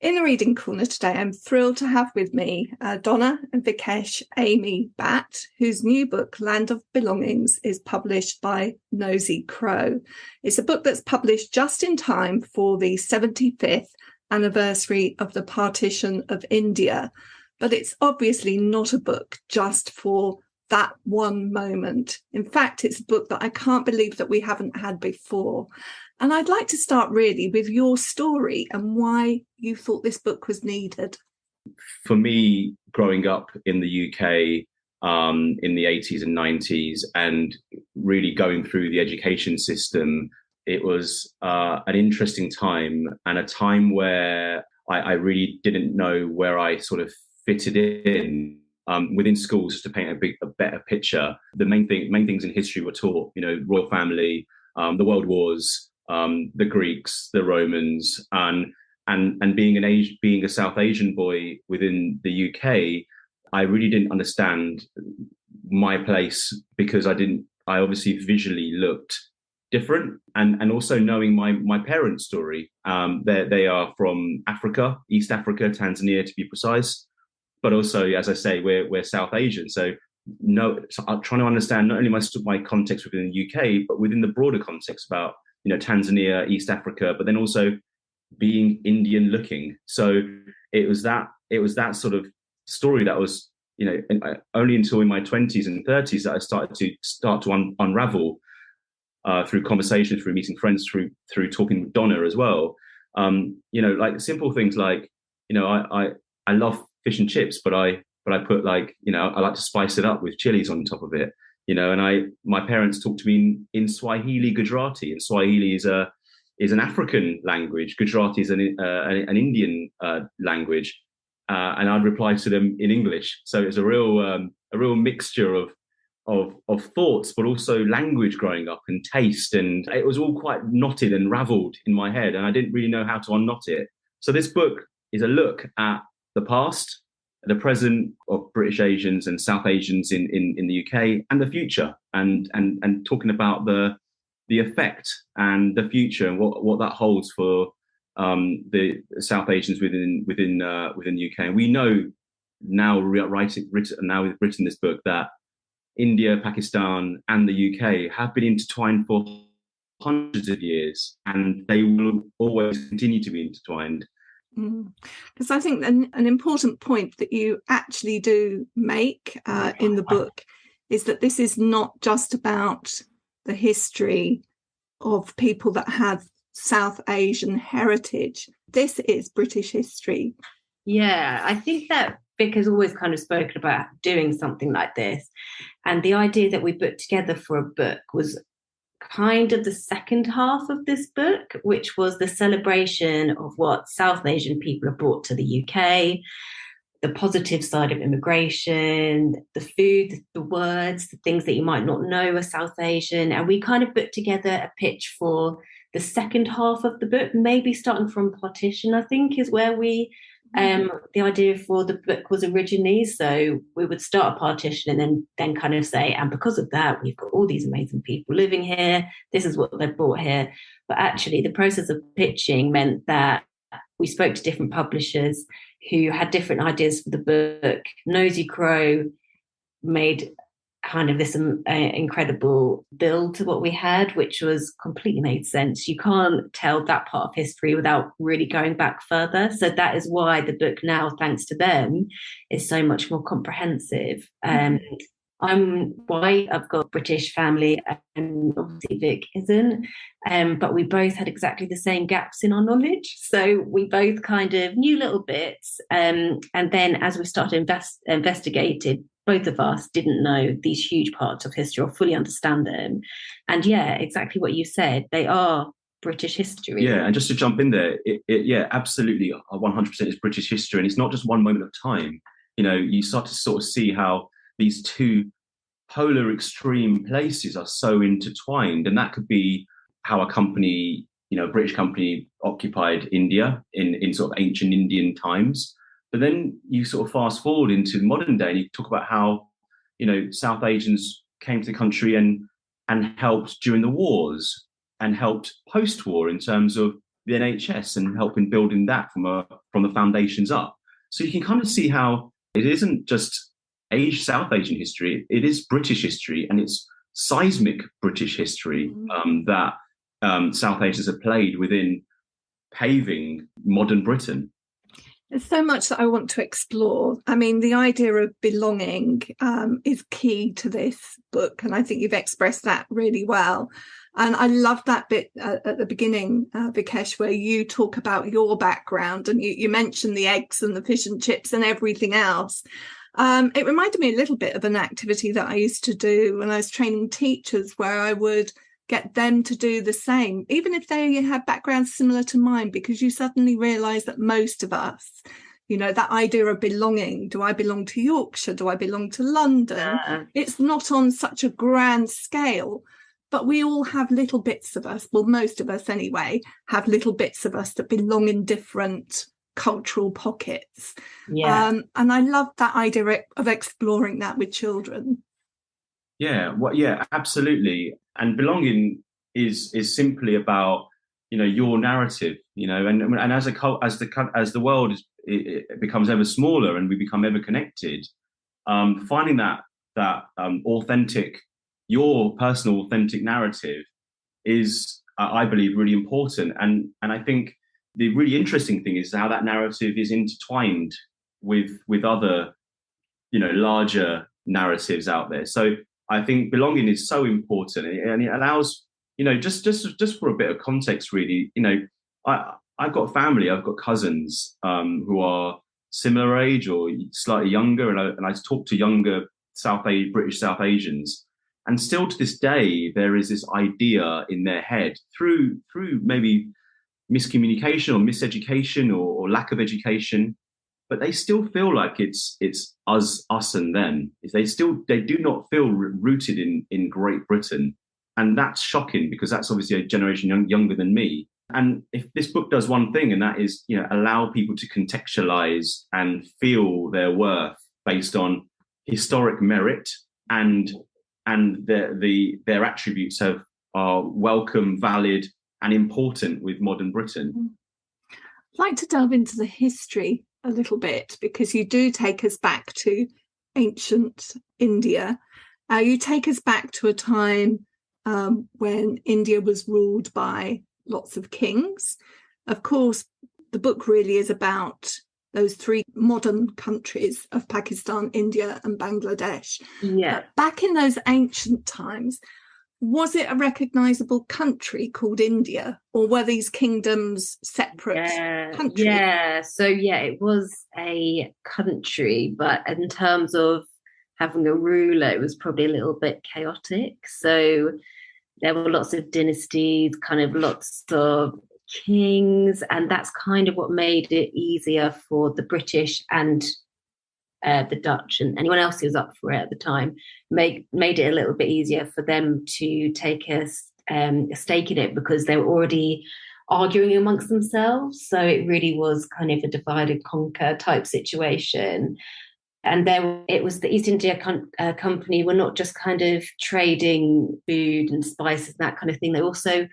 In the reading corner today, I'm thrilled to have with me Donna and Vikesh Amey Bhatt, whose new book, Land of Belongings, is published by Nosy Crow. It's a book that's published just in time for the 75th anniversary of the partition of India. But it's obviously not a book just for that one moment. In fact, it's a book that I can't believe that we haven't had before. And I'd like to start really with your story and why you thought this book was needed. For me, growing up in the UK in the 80s and 90s and really going through the education system, it was an interesting time and a time where I really didn't know where I sort of fitted in. Within schools, just to paint a better picture, the main things in history were taught, royal family, the world wars, the Greeks, the Romans, and being a South Asian boy within the UK, I really didn't understand my place because I obviously visually looked different, and also knowing my parents' story. They are from Africa, East Africa, Tanzania to be precise, but also, as I say, we're South Asian. So I'm trying to understand not only my context within the UK, but within the broader context about Tanzania, East Africa, but then also being Indian looking. So it was that sort of story that was, only until in my 20s and 30s that I started to unravel through conversation, through meeting friends, through talking with Donna as well. Like simple things like, I love fish and chips, but I put I like to spice it up with chilies on top of it. And my parents talked to me in Swahili Gujarati, and Swahili is an African language. Gujarati is an Indian language, and I'd reply to them in English. So it's a real mixture of thoughts, but also language growing up and taste, and it was all quite knotted and raveled in my head, and I didn't really know how to unknot it. So this book is a look at the past, the present of British Asians and South Asians in the UK, and the future, and talking about the effect and the future and what that holds for the South Asians within the UK. And we know now, we've written this book, that India, Pakistan, and the UK have been intertwined for hundreds of years, and they will always continue to be intertwined. Because I think an important point that you actually do make in the book is that this is not just about the history of people that have South Asian heritage. This is British history. Yeah, I think that Vic has always kind of spoken about doing something like this. And the idea that we put together for a book was kind of the second half of this book, which was the celebration of what South Asian people have brought to the UK, the positive side of immigration, the food, the words, the things that you might not know are South Asian. And we kind of put together a pitch for the second half of the book, maybe starting from partition, I think, is where the idea for the book was originally. So we would start a partition and then kind of say, and because of that, we've got all these amazing people living here. This is what they've brought here. But actually, the process of pitching meant that we spoke to different publishers who had different ideas for the book. Nosy Crow made kind of this incredible build to what we had, which was completely made sense. You can't tell that part of history without really going back further. So that is why the book now, thanks to them, is so much more comprehensive. I'm white, I've got a British family, and obviously Vic isn't, but we both had exactly the same gaps in our knowledge. So we both kind of knew little bits. And then as we started investigating, both of us didn't know these huge parts of history or fully understand them. And yeah, exactly what you said, they are British history. Yeah, and just to jump in there, yeah, absolutely 100% is British history. And it's not just one moment of time. You start to sort of see how these two polar extreme places are so intertwined. And that could be how a company, a British company occupied India in sort of ancient Indian times. But then you sort of fast forward into modern day and you talk about how, South Asians came to the country and helped during the wars and helped post-war in terms of the NHS and helping building that from the foundations up. So you can kind of see how it isn't just South Asian history, it is British history, and it's seismic British history that South Asians have played within paving modern Britain. There's so much that I want to explore. I mean, the idea of belonging is key to this book, and I think you've expressed that really well. And I love that bit at the beginning, Vikesh, where you talk about your background, and you mentioned the eggs and the fish and chips and everything else. It reminded me a little bit of an activity that I used to do when I was training teachers, where I would get them to do the same, even if they had backgrounds similar to mine, because you suddenly realise that most of us, you know, that idea of belonging, do I belong to Yorkshire? Do I belong to London? It's not on such a grand scale, but we all have little bits of us, well, most of us anyway, have little bits of us that belong in different cultural pockets. And I love that idea of exploring that with children. Yeah, absolutely. And belonging is simply about, you know, your narrative, you know, and as the world it becomes ever smaller and we become ever connected, finding that authentic, your personal authentic narrative is, I believe, really important. And I think the really interesting thing is how that narrative is intertwined with other, you know, larger narratives out there. So I think belonging is so important, and it allows, you know, just for a bit of context, really, you know, I've got family, I've got cousins who are similar age or slightly younger, and I talk to younger British South Asians, and still to this day there is this idea in their head through maybe miscommunication or miseducation or lack of education, but they still feel like it's us and them. They do not feel rooted in Great Britain, and that's shocking because that's obviously a generation younger than me. And if this book does one thing, and that is, you know, allow people to contextualize and feel their worth based on historic merit, and their attributes are welcome, valid, and important with modern Britain. I'd like to delve into the history a little bit, because you do take us back to ancient India. You take us back to a time when India was ruled by lots of kings. Of course, the book really is about those three modern countries of Pakistan, India, and Bangladesh. But back in those ancient times, was it a recognisable country called India, or were these kingdoms separate countries? It was a country, but in terms of having a ruler, it was probably a little bit chaotic. So there were lots of dynasties, kind of lots of kings, and that's kind of what made it easier for the British and the Dutch and anyone else who was up for it at the time, made it a little bit easier for them to take a stake in it, because they were already arguing amongst themselves. So it really was kind of a divide and conquer type situation. And it was the East India Company were not just kind of trading food and spices and that kind of thing. They also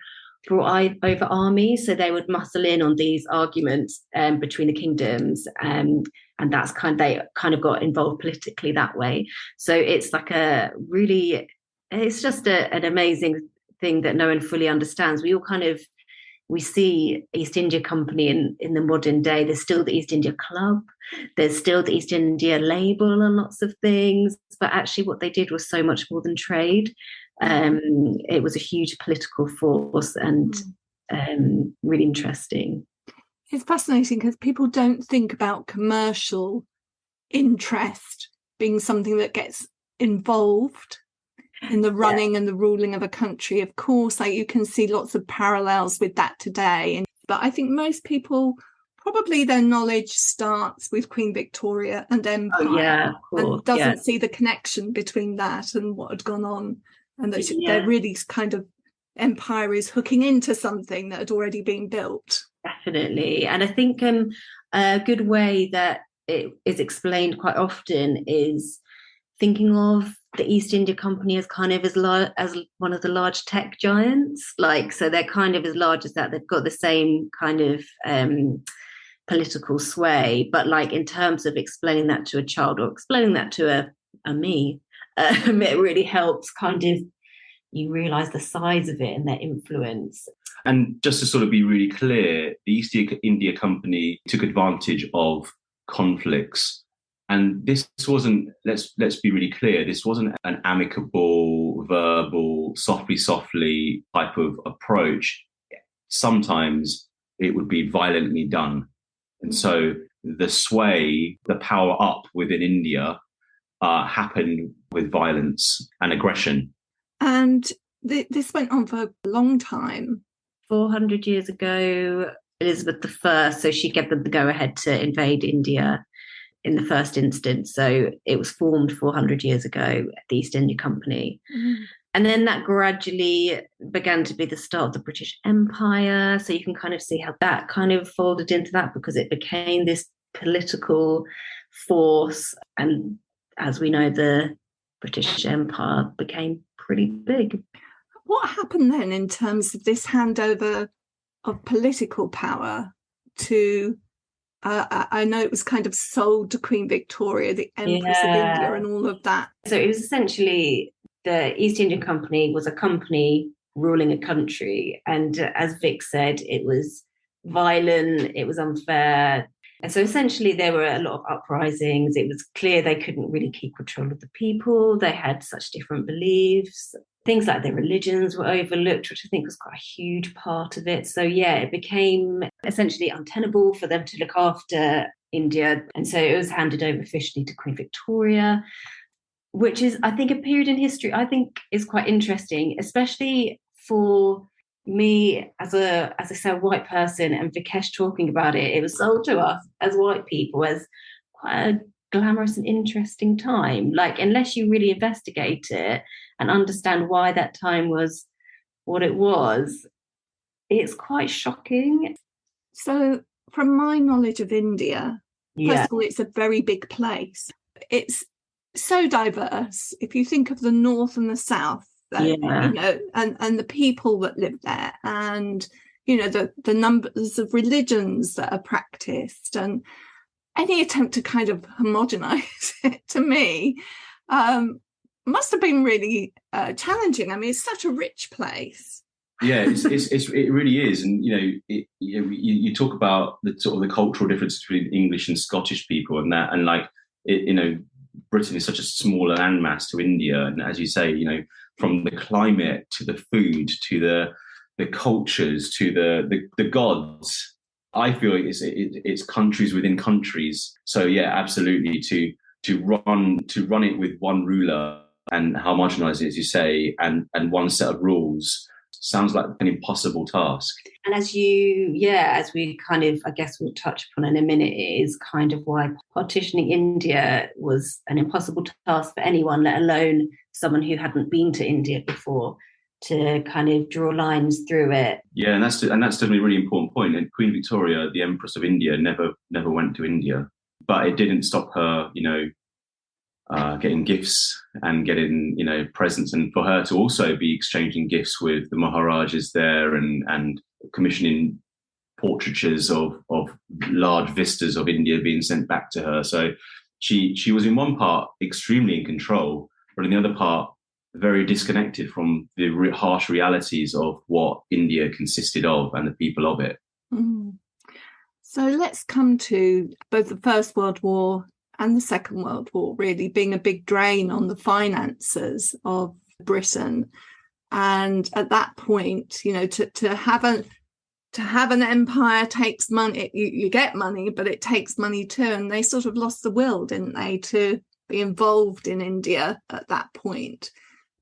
brought over armies, so they would muscle in on these arguments between the kingdoms, and that's they kind of got involved politically that way. So it's like it's just an amazing thing that no one fully understands. We see East India Company in the modern day. There's still the East India Club, there's still the East India label and lots of things, but actually what they did was so much more than trade. It was a huge political force, and really interesting. It's fascinating because people don't think about commercial interest being something that gets involved in the running and the ruling of a country. Of course, you can see lots of parallels with that today. But I think most people, probably their knowledge starts with Queen Victoria and Empire, and doesn't see the connection between that and what had gone on. And they're really kind of, empire is hooking into something that had already been built. Definitely. And I think a good way that it is explained quite often is thinking of the East India Company as kind of as one of the large tech giants. Like, so they're kind of as large as that. They've got the same kind of political sway, but like in terms of explaining that to a child or explaining that to a me, it really helps kind of you realize the size of it and their influence. And just to sort of be really clear, the East India Company took advantage of conflicts. And this wasn't, let's be really clear, this wasn't an amicable, verbal, softly type of approach. Sometimes it would be violently done. And so the sway, the power up within India happened with violence and aggression. And this went on for a long time. 400 years ago, Elizabeth I, so she gave them the go-ahead to invade India in the first instance. So it was formed 400 years ago, the East India Company. Mm. And then that gradually began to be the start of the British Empire. So you can kind of see how that kind of folded into that, because it became this political force. And as we know, the British Empire became pretty big. What happened then in terms of this handover of political power to, I know it was kind of sold to Queen Victoria, the Empress of India and all of that. So it was essentially the East India Company was a company ruling a country. And as Vic said, it was violent, it was unfair. And so essentially there were a lot of uprisings. It was clear they couldn't really keep control of the people. They had such different beliefs. Things like their religions were overlooked, which I think was quite a huge part of it. So yeah, it became essentially untenable for them to look after India. And so it was handed over officially to Queen Victoria, which is, I think, a period in history I think is quite interesting, especially for me as a white person, and Vikesh talking about it. It was sold to us as white people as quite a glamorous and interesting time. Like, unless you really investigate it and understand why that time was what it was, it's quite shocking. So from my knowledge of India, first of all, it's a very big place. It's so diverse. If you think of the north and the south, you know, and the people that live there, and you know the numbers of religions that are practiced, and any attempt to kind of homogenize it, to me, must have been really challenging. I mean, it's such a rich place. Yeah, it really is, and you know, you talk about the sort of the cultural difference between English and Scottish people, and that, and like it, you know, Britain is such a small landmass to India, and as you say, you know, from the climate to the food to the cultures to the gods, I feel it's countries within countries. So yeah, absolutely, to run it with one ruler and homogenize it, as you say, and one set of rules sounds like an impossible task. And as we kind of, I guess we'll touch upon in a minute, it is kind of why partitioning India was an impossible task for anyone, let alone someone who hadn't been to India before, to kind of draw lines through it. Yeah, and that's definitely a really important point. And Queen Victoria, the Empress of India, never went to India, but it didn't stop her, you know, getting gifts and getting, you know, presents, and for her to also be exchanging gifts with the Maharajas there and commissioning portraitures of large vistas of India being sent back to her. So she was in one part extremely in control, but in the other part very disconnected from the harsh realities of what India consisted of and the people of it. Mm. So let's come to both the First World War and the Second World War really being a big drain on the finances of Britain. And at that point, you know, to have an empire takes money. You get money, but it takes money too. And they sort of lost the will, didn't they, to be involved in India at that point?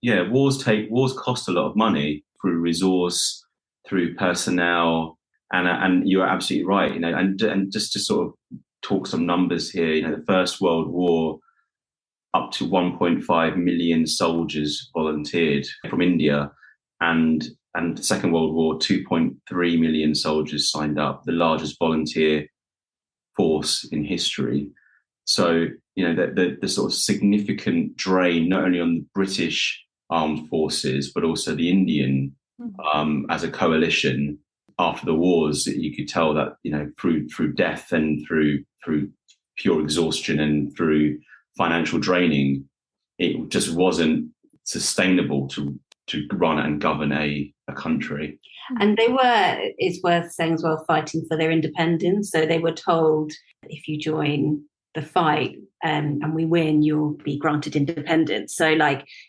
Yeah, wars cost a lot of money through resource, through personnel, and you're absolutely right. You know, and just to sort of talk some numbers here, you know, the First World War, up to 1.5 million soldiers volunteered from India, and the Second World War, 2.3 million soldiers signed up, the largest volunteer force in history. So, the sort of significant drain, not only on the British armed forces, but also the Indian as a coalition after the wars, you could tell that, through death and through pure exhaustion and through financial draining, it just wasn't sustainable to run and govern a country. And they were, it's worth saying as well, fighting for their independence. So they were told, if you join the fight and we win, you'll be granted independence. So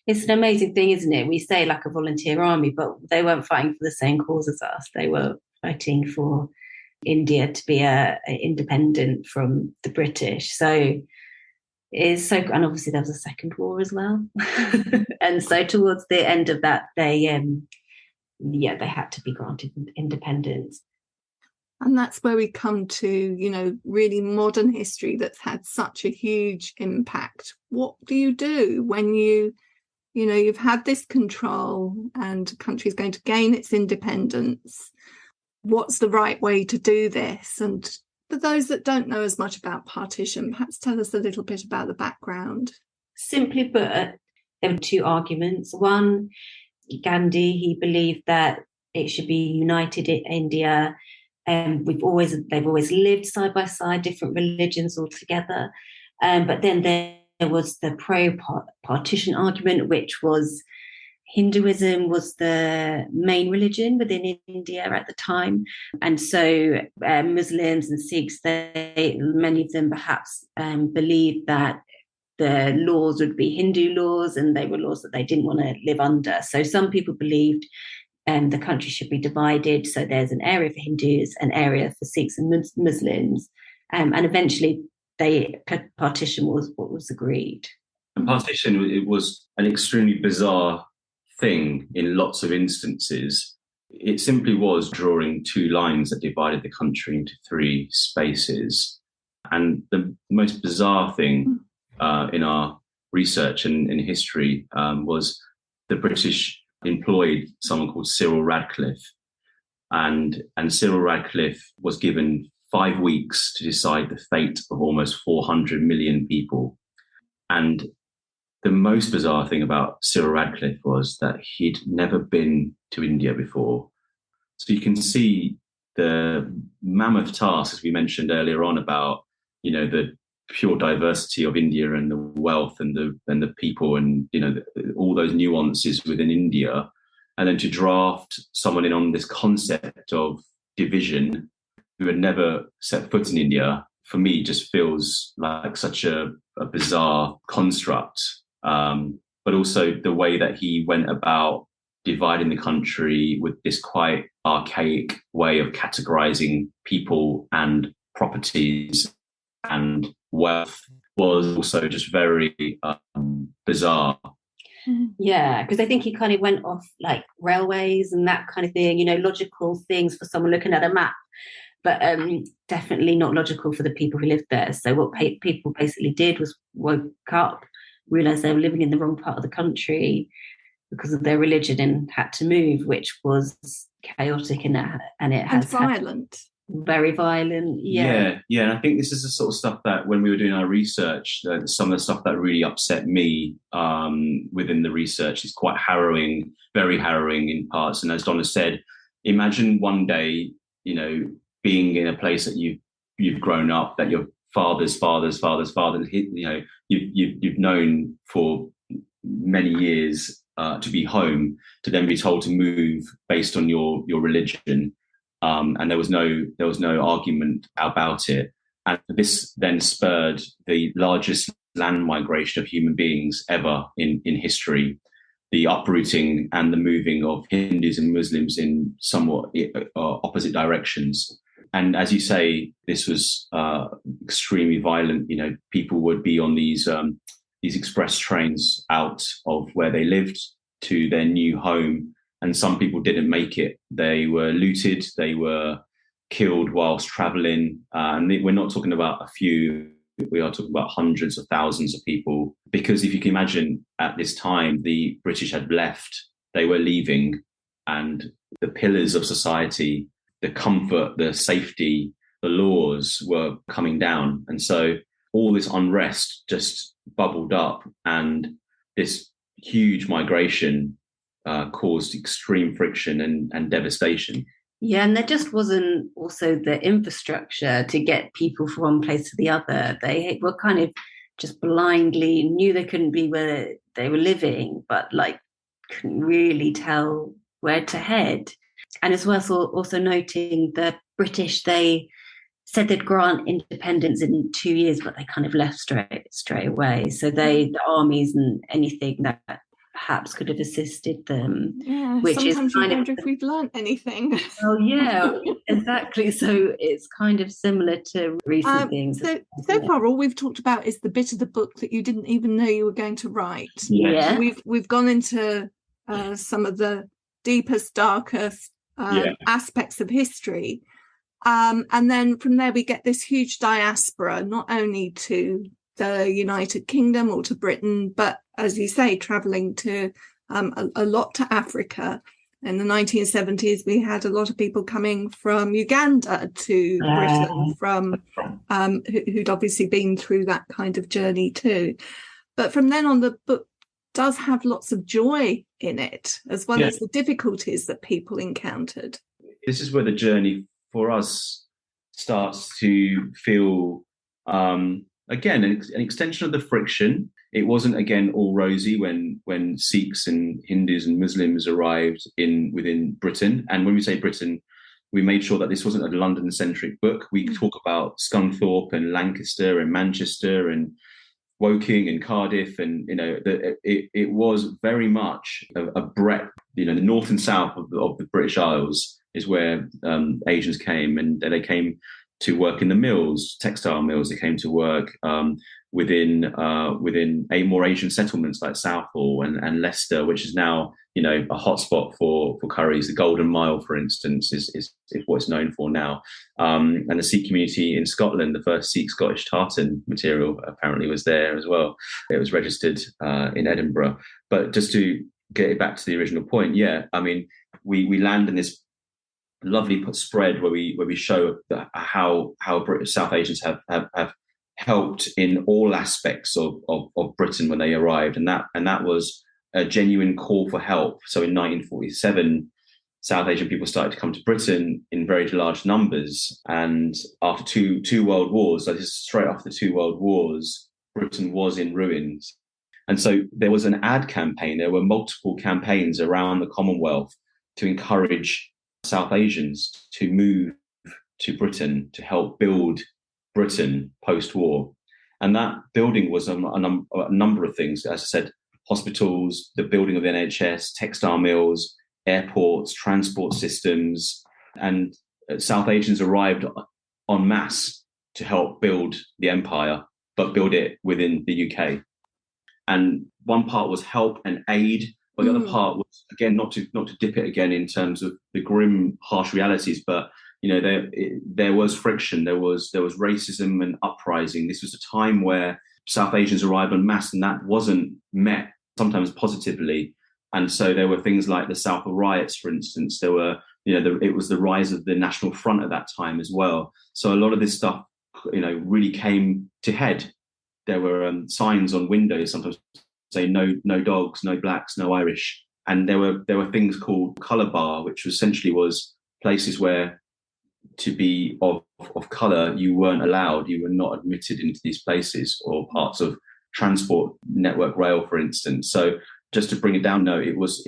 it's an amazing thing, isn't it? We say like a volunteer army, but they weren't fighting for the same cause as us. They were fighting for India to be independent from the British. So it's so, and obviously there was a second war as well. And so towards the end of that, they had to be granted independence. And that's where we come to, really modern history that's had such a huge impact. What do you do when you've had this control and a country is going to gain its independence? What's the right way to do this? And for those that don't know as much about partition, perhaps tell us a little bit about the background. Simply put, there were two arguments. One, Gandhi, he believed that it should be united in India. They've always lived side by side, different religions all together. But then there was the pro-partition argument, which was Hinduism was the main religion within India at the time. And so Muslims and Sikhs, many of them perhaps believed that the laws would be Hindu laws and they were laws that they didn't want to live under. So some people believed the country should be divided. So there's an area for Hindus, an area for Sikhs and Muslims. And eventually partition was what was agreed. And partition, it was an extremely bizarre thing in lots of instances. It simply was drawing two lines that divided the country into three spaces. And the most bizarre thing in our research and in history was the British employed someone called Cyril Radcliffe. And Cyril Radcliffe was given 5 weeks to decide the fate of almost 400 million people. And the most bizarre thing about Cyril Radcliffe was that he'd never been to India before. So you can see the mammoth task, as we mentioned earlier on, about, the pure diversity of India and the wealth and the people and, all those nuances within India. And then to draft someone in on this concept of division who had never set foot in India, for me, just feels like such a bizarre construct. But also the way that he went about dividing the country with this quite archaic way of categorizing people and properties and wealth was also just very bizarre. Yeah, because I think he kind of went off like railways and that kind of thing, logical things for someone looking at a map, but definitely not logical for the people who lived there. So what people basically did was woke up, realised they were living in the wrong part of the country because of their religion and had to move, which was chaotic and it has violent. Very violent. Yeah. And I think this is the sort of stuff that when we were doing our research, some of the stuff that really upset me within the research is quite harrowing, very harrowing in parts. And as Donna said, imagine one day, being in a place that you've grown up, that your father's you've known for many years to be home, to then be told to move based on your religion. And there was no argument about it. And this then spurred the largest land migration of human beings ever in history, the uprooting and the moving of Hindus and Muslims in somewhat opposite directions. And as you say, this was extremely violent. People would be on these express trains out of where they lived to their new home. And some people didn't make it. They were looted. They were killed whilst traveling. And we're not talking about a few. We are talking about hundreds of thousands of people. Because if you can imagine, at this time, the British had left. They were leaving. And the pillars of society, the comfort, the safety, the laws were coming down. And so all this unrest just bubbled up, and this huge migration caused extreme friction and devastation. Yeah, and there just wasn't also the infrastructure to get people from one place to the other. They were kind of just blindly knew they couldn't be where they were living, but like couldn't really tell where to head. And it's worth also noting the British, they said they'd grant independence in 2 years, but they kind of left straight away. So the armies and anything that perhaps could have assisted them. Yeah, which sometimes is kind you wonder of, if we've learned anything. Oh yeah, exactly. So it's kind of similar to recent things. So far, all we've talked about is the bit of the book that you didn't even know you were going to write. Yeah, we've gone into some of the deepest, darkest aspects of history. And then from there, we get this huge diaspora, not only to the United Kingdom or to Britain, but as you say, traveling to a lot to Africa. In the 1970s, we had a lot of people coming from Uganda to Britain, from who'd obviously been through that kind of journey too. But from then on, the book does have lots of joy in it, as well as the difficulties that people encountered. This is where the journey for us starts to feel, again, an extension of the friction. It wasn't, again, all rosy when Sikhs and Hindus and Muslims arrived within Britain. And when we say Britain, we made sure that this wasn't a London-centric book. We talk about Scunthorpe and Lancaster and Manchester and Woking and Cardiff, and it was very much a breadth. The north and south of the British Isles is where Asians came, and they came to work in the mills, textile mills. They came to work within more Asian settlements like Southall and Leicester, which is now a hotspot for curries. The Golden Mile, for instance, is what it's known for now. And the Sikh community in Scotland, the first Sikh Scottish tartan material apparently was there as well. It was registered in Edinburgh. But just to get it back to the original point, we land in this lovely spread where we show how British South Asians have helped in all aspects of Britain when they arrived, and that was a genuine call for help. So in 1947, South Asian people started to come to Britain in very large numbers, and after two world wars, so this is straight after the 2 world wars, Britain was in ruins. And so there was an ad campaign. There were multiple campaigns around the Commonwealth to encourage South Asians to move to Britain to help build Britain post-war. And that building was a number of things. As I said, hospitals, the building of the NHS, textile mills, airports, transport systems. And South Asians arrived en masse to help build the empire, but build it within the UK. And one part was help and aid, but the other part was, again, not to dip it again in terms of the grim, harsh realities, but there was friction, there was racism and uprising. This was a time where South Asians arrived en masse, and that wasn't met sometimes positively. And so there were things like the Southall riots, for instance. There were, it was the rise of the National Front at that time as well. So a lot of this stuff, really came to head. There were signs on windows sometimes say no dogs, no blacks, no Irish. And there were things called colour bar, which essentially was places where to be of colour, you weren't allowed, you were not admitted into these places, or parts of transport network rail, for instance. So just to bring it down, no, it was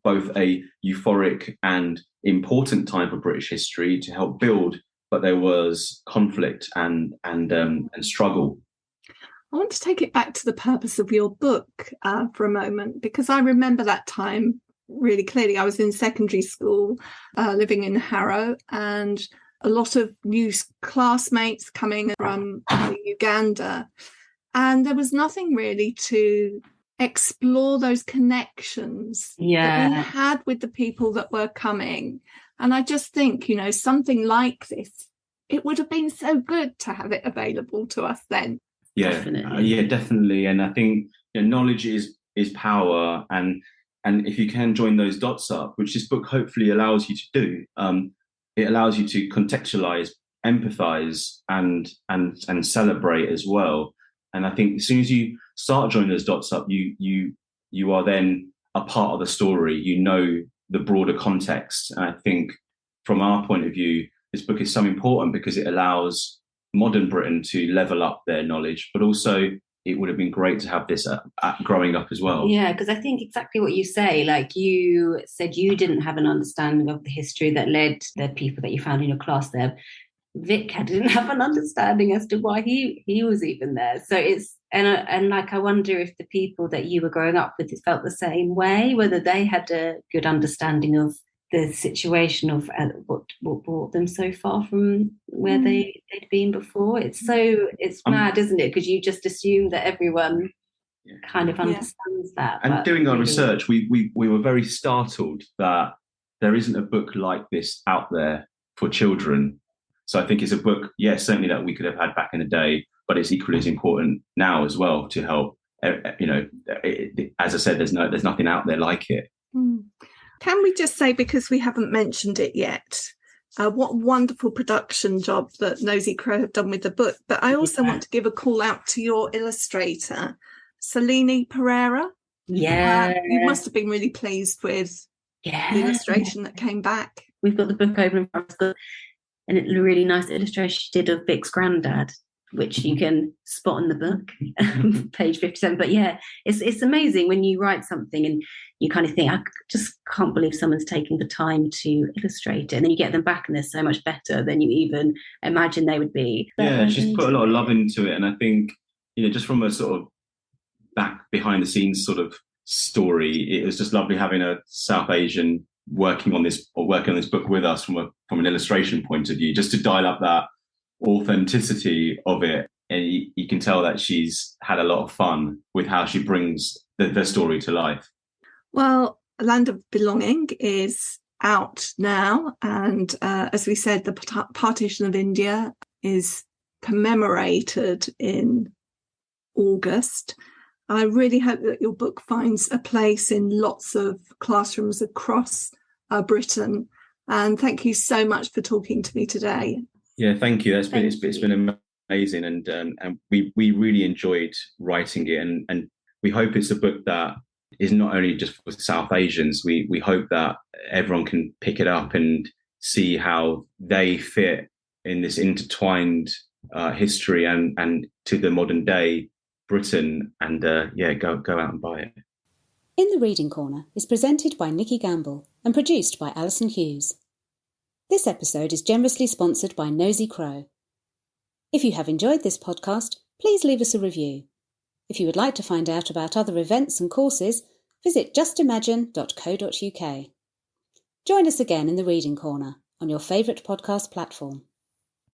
both a euphoric and important time for British history to help build, but there was conflict and struggle. I want to take it back to the purpose of your book for a moment, because I remember that time really clearly. I was in secondary school, living in Harrow, and a lot of new classmates coming from Uganda. And there was nothing really to explore those connections that we had with the people that were coming. And I just think, something like this, it would have been so good to have it available to us then. Yeah, definitely. And I think knowledge is power, and if you can join those dots up, which this book hopefully allows you to do, it allows you to contextualize empathize and celebrate as well. And I think as soon as you start joining those dots up, you are then a part of the story. You know the broader context. And I think from our point of view, this book is so important because it allows modern Britain to level up their knowledge, but also it would have been great to have this growing up as well. Yeah, because I think exactly what you say, like you said, you didn't have an understanding of the history that led the people that you found in your class there. Vic didn't have an understanding as to why he was even there. So it's, and like, I wonder if the people that you were growing up with felt the same way, whether they had a good understanding of the situation of what brought them so far from where they'd been before. It's mad, isn't it? Because you just assume that everyone kind of understands that. And doing our research, we were very startled that there isn't a book like this out there for children. So I think it's a book, certainly that we could have had back in the day, but it's equally as important now as well to help. As I said, there's nothing out there like it. Can we just say, because we haven't mentioned it yet, what a wonderful production job that Nosy Crow have done with the book. But I also want to give a call out to your illustrator, Selene Pereira. Yeah. You must have been really pleased with the illustration that came back. We've got the book open for us, and a really nice illustration she did of Vic's granddad, which you can spot in the book, page 57. But yeah, it's amazing when you write something and you kind of think, I just can't believe someone's taking the time to illustrate it. And then you get them back and they're so much better than you even imagine they would be. Yeah, she's put a lot of love into it. And I think, just from a sort of back behind the scenes sort of story, it was just lovely having a South Asian working on this book with us from an illustration point of view, just to dial up that authenticity of it. And you can tell that she's had a lot of fun with how she brings the story to life. Well, Land of Belonging is out now, and as we said, the partition of India is commemorated in August. I really hope that your book finds a place in lots of classrooms across Britain. And thank you so much for talking to me today. Yeah, thank you. It's been amazing, and we really enjoyed writing it, and we hope it's a book that is not only just for South Asians. We hope that everyone can pick it up and see how they fit in this intertwined history and to the modern day Britain, and go out and buy it. In the Reading Corner is presented by Nikki Gamble and produced by Alison Hughes. This episode is generously sponsored by Nosy Crow. If you have enjoyed this podcast, please leave us a review. If you would like to find out about other events and courses, visit justimagine.co.uk. Join us again in the Reading Corner on your favourite podcast platform.